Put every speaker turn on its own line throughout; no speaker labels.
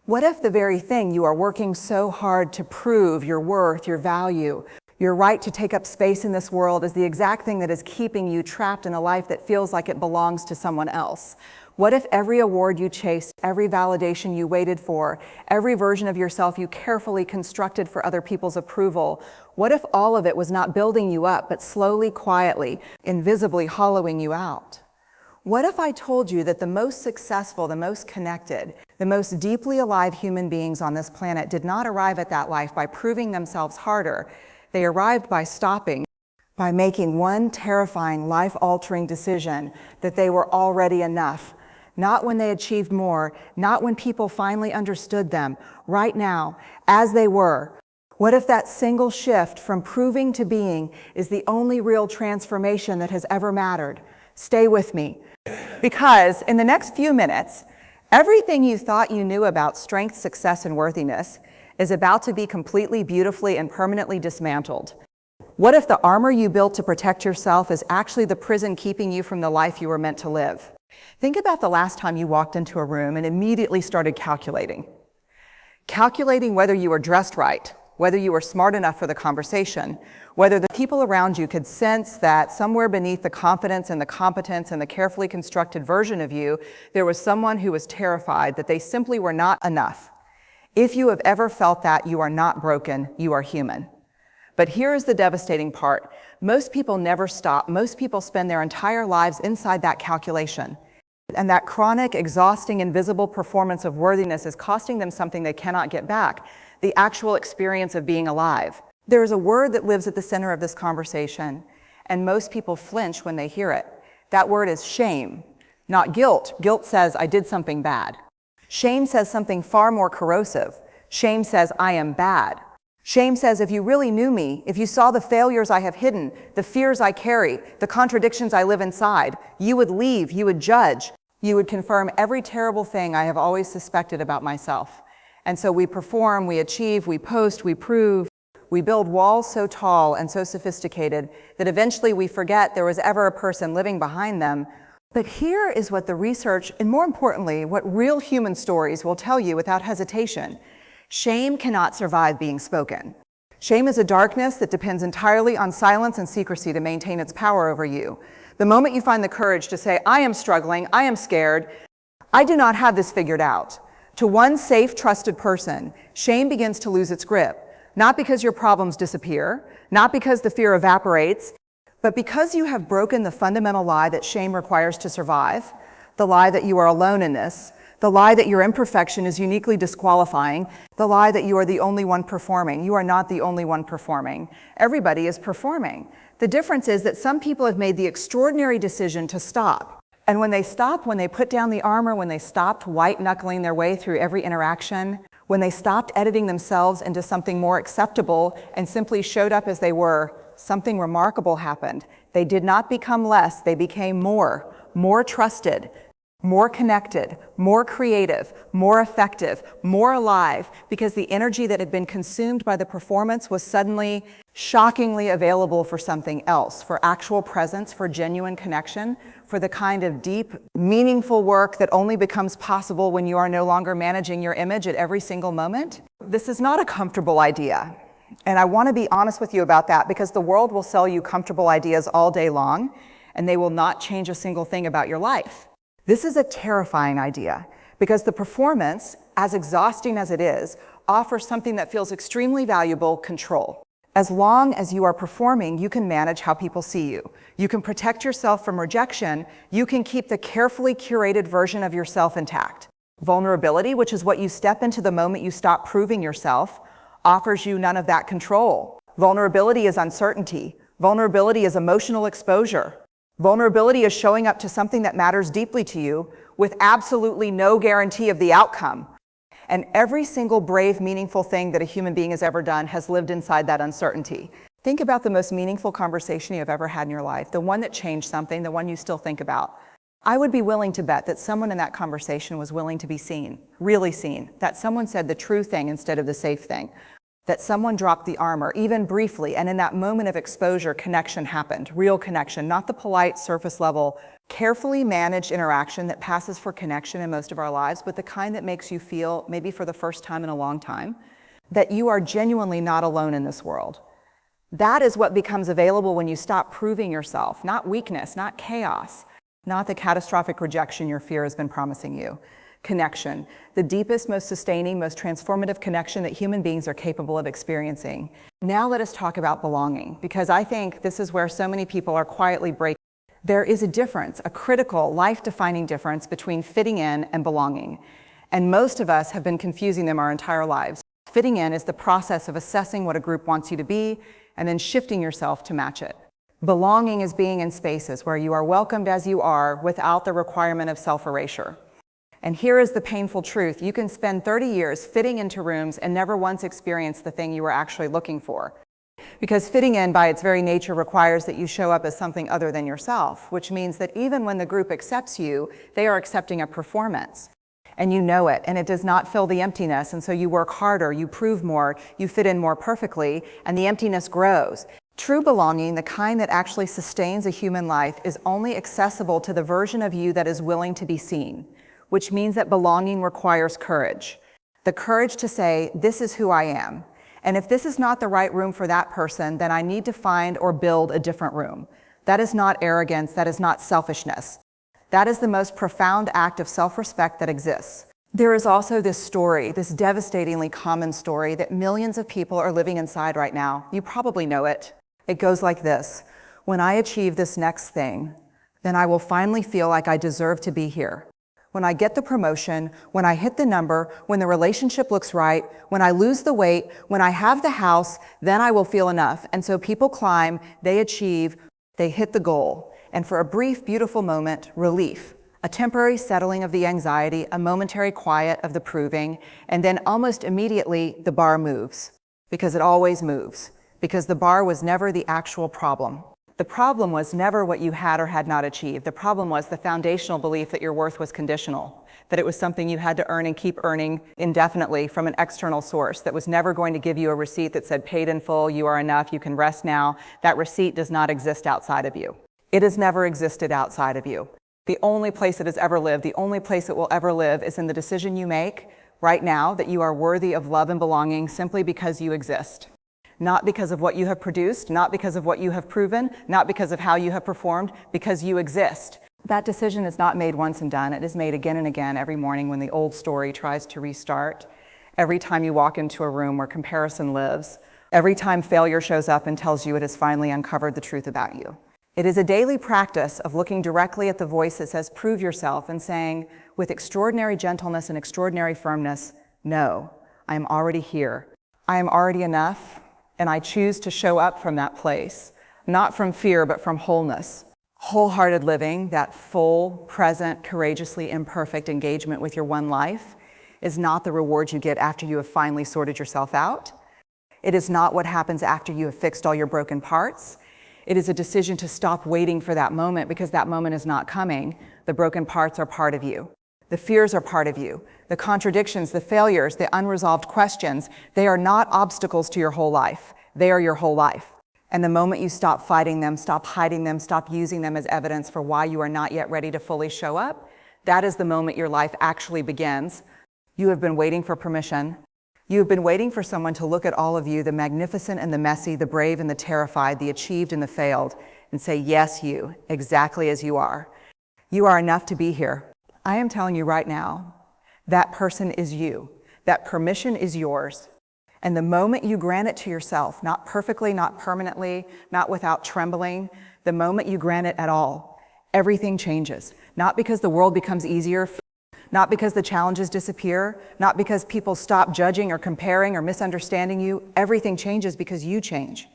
What if the very thing you are working so hard to prove, your worth, your value, your right to take up space in this world, is the exact thing that is keeping you trapped in a life that feels like it belongs to someone else? What if every award you chased, every validation you waited for, every version of yourself you carefully constructed for other people's approval, what if all of it was not building you up, but slowly, quietly, invisibly hollowing you out? What if I told you that the most successful, the most connected, the most deeply alive human beings on this planet did not arrive at that life by proving themselves harder? They arrived by stopping, by making one terrifying, life-altering decision that they were already enough. Not when they achieved more, not when people finally understood them, right now, as they were. What if that single shift from proving to being is the only real transformation that has ever mattered? Stay with me, because in the next few minutes, everything you thought you knew about strength, success, and worthiness is about to be completely, beautifully, and permanently dismantled. What if the armor you built to protect yourself is actually the prison keeping you from the life you were meant to live? Think about the last time you walked into a room and immediately started calculating. Calculating whether you were dressed right, whether you were smart enough for the conversation, whether the people around you could sense that somewhere beneath the confidence and the competence and the carefully constructed version of you, there was someone who was terrified that they simply were not enough. If you have ever felt that, you are not broken, you are human. But here is the devastating part. Most people never stop. Most people spend their entire lives inside that calculation. And that chronic, exhausting, invisible performance of worthiness is costing them something they cannot get back, the actual experience of being alive. There is a word that lives at the center of this conversation, and most people flinch when they hear it. That word is shame, not guilt. Guilt says, I did something bad. Shame says something far more corrosive. Shame says, I am bad. Shame says, if you really knew me, if you saw the failures I have hidden, the fears I carry, the contradictions I live inside, you would leave, you would judge, you would confirm every terrible thing I have always suspected about myself. And so we perform, we achieve, we post, we prove, we build walls so tall and so sophisticated that eventually we forget there was ever a person living behind them. But here is what the research, and more importantly, what real human stories will tell you without hesitation. Shame cannot survive being spoken. Shame is a darkness that depends entirely on silence and secrecy to maintain its power over you. The moment you find the courage to say, I am struggling, I am scared, I do not have this figured out, to one safe, trusted person, shame begins to lose its grip. Not because your problems disappear, not because the fear evaporates, but because you have broken the fundamental lie that shame requires to survive, the lie that you are alone in this, the lie that your imperfection is uniquely disqualifying, the lie that you are the only one performing. You are not the only one performing. Everybody is performing. The difference is that some people have made the extraordinary decision to stop. And when they stopped, when they put down the armor, when they stopped white-knuckling their way through every interaction, when they stopped editing themselves into something more acceptable and simply showed up as they were, something remarkable happened. They did not become less, they became more trusted, more connected, more creative, more effective, more alive, because the energy that had been consumed by the performance was suddenly shockingly available for something else, for actual presence, for genuine connection, for the kind of deep, meaningful work that only becomes possible when you are no longer managing your image at every single moment. This is not a comfortable idea. And I want to be honest with you about that, because the world will sell you comfortable ideas all day long, and they will not change a single thing about your life. This is a terrifying idea, because the performance, as exhausting as it is, offers something that feels extremely valuable: control. As long as you are performing, you can manage how people see you. You can protect yourself from rejection. You can keep the carefully curated version of yourself intact. Vulnerability, which is what you step into the moment you stop proving yourself, offers you none of that control. Vulnerability is uncertainty. Vulnerability is emotional exposure. Vulnerability is showing up to something that matters deeply to you with absolutely no guarantee of the outcome. And every single brave, meaningful thing that a human being has ever done has lived inside that uncertainty. Think about the most meaningful conversation you've ever had in your life, the one that changed something, the one you still think about. I would be willing to bet that someone in that conversation was willing to be seen, really seen, that someone said the true thing instead of the safe thing, that someone dropped the armor, even briefly, and in that moment of exposure, connection happened, real connection, not the polite, surface level Carefully managed interaction that passes for connection in most of our lives, but the kind that makes you feel, maybe for the first time in a long time, that you are genuinely not alone in this world. That is what becomes available when you stop proving yourself, not weakness, not chaos, not the catastrophic rejection your fear has been promising you. Connection, the deepest, most sustaining, most transformative connection that human beings are capable of experiencing. Now let us talk about belonging, because I think this is where so many people are quietly breaking. There is a difference, a critical, life-defining difference between fitting in and belonging. And most of us have been confusing them our entire lives. Fitting in is the process of assessing what a group wants you to be and then shifting yourself to match it. Belonging is being in spaces where you are welcomed as you are without the requirement of self-erasure. And here is the painful truth. You can spend 30 years fitting into rooms and never once experience the thing you were actually looking for. Because fitting in by its very nature requires that you show up as something other than yourself, which means that even when the group accepts you, they are accepting a performance. And you know it, and it does not fill the emptiness, and so you work harder, you prove more, you fit in more perfectly, and the emptiness grows. True belonging, the kind that actually sustains a human life, is only accessible to the version of you that is willing to be seen, which means that belonging requires courage. The courage to say, this is who I am. And if this is not the right room for that person, then I need to find or build a different room. That is not arrogance, that is not selfishness. That is the most profound act of self-respect that exists. There is also this story, this devastatingly common story that millions of people are living inside right now. You probably know it. It goes like this: when I achieve this next thing, then I will finally feel like I deserve to be here. When I get the promotion, when I hit the number, when the relationship looks right, when I lose the weight, when I have the house, then I will feel enough. And so people climb, they achieve, they hit the goal. And for a brief, beautiful moment, relief, a temporary settling of the anxiety, a momentary quiet of the proving, and then almost immediately the bar moves, because it always moves, because the bar was never the actual problem. The problem was never what you had or had not achieved. The problem was the foundational belief that your worth was conditional, that it was something you had to earn and keep earning indefinitely from an external source that was never going to give you a receipt that said paid in full, you are enough, you can rest now. That receipt does not exist outside of you. It has never existed outside of you. The only place it has ever lived, the only place it will ever live is in the decision you make right now that you are worthy of love and belonging simply because you exist. Not because of what you have produced, not because of what you have proven, not because of how you have performed, because you exist. That decision is not made once and done. It is made again and again every morning when the old story tries to restart. Every time you walk into a room where comparison lives. Every time failure shows up and tells you it has finally uncovered the truth about you. It is a daily practice of looking directly at the voice that says, prove yourself, and saying, with extraordinary gentleness and extraordinary firmness, no, I am already here. I am already enough, and I choose to show up from that place, not from fear, but from wholeness. Wholehearted living, that full, present, courageously imperfect engagement with your one life, is not the reward you get after you have finally sorted yourself out. It is not what happens after you have fixed all your broken parts. It is a decision to stop waiting for that moment because that moment is not coming. The broken parts are part of you. The fears are part of you. The contradictions, the failures, the unresolved questions, they are not obstacles to your whole life. They are your whole life. And the moment you stop fighting them, stop hiding them, stop using them as evidence for why you are not yet ready to fully show up, that is the moment your life actually begins. You have been waiting for permission. You have been waiting for someone to look at all of you, the magnificent and the messy, the brave and the terrified, the achieved and the failed, and say, yes, you, exactly as you are. You are enough to be here. I am telling you right now, that person is you. That permission is yours. And the moment you grant it to yourself, not perfectly, not permanently, not without trembling, the moment you grant it at all, everything changes. Not because the world becomes easier, not because the challenges disappear, not because people stop judging or comparing or misunderstanding you. Everything changes because you change.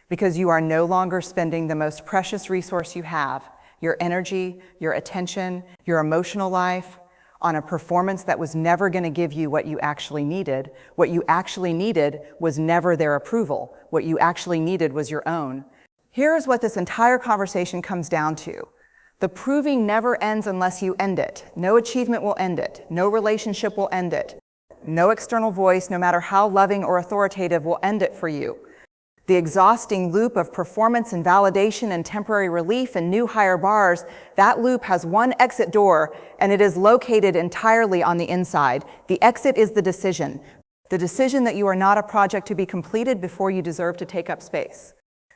Because you are no longer spending the most precious resource you have, your energy, your attention, your emotional life, on a performance that was never going to give you what you actually needed. What you actually needed was never their approval. What you actually needed was your own. Here is what this entire conversation comes down to. The proving never ends unless you end it. No achievement will end it. No relationship will end it. No external voice, no matter how loving or authoritative, will end it for you. The exhausting loop of performance and validation and temporary relief and new higher bars, that loop has one exit door, and it is located entirely on the inside. The exit is the decision that you are not a project to be completed before you deserve to take up space.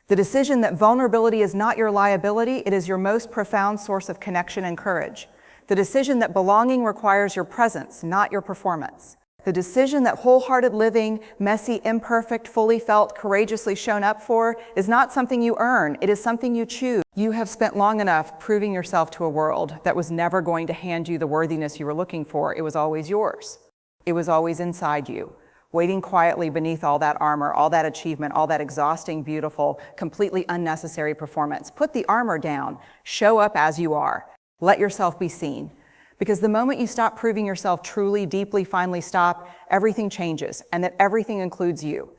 The decision that vulnerability is not your liability, it is your most profound source of connection and courage. The decision that belonging requires your presence, not your performance. The decision that wholehearted living, messy, imperfect, fully felt, courageously shown up for is not something you earn, it is something you choose. You have spent long enough proving yourself to a world that was never going to hand you the worthiness you were looking for. It was always yours. It was always inside you, waiting quietly beneath all that armor, all that achievement, all that exhausting, beautiful, completely unnecessary performance. Put the armor down, show up as you are, let yourself be seen. Because the moment you stop proving yourself truly, deeply, finally stop, everything changes, and that everything includes you.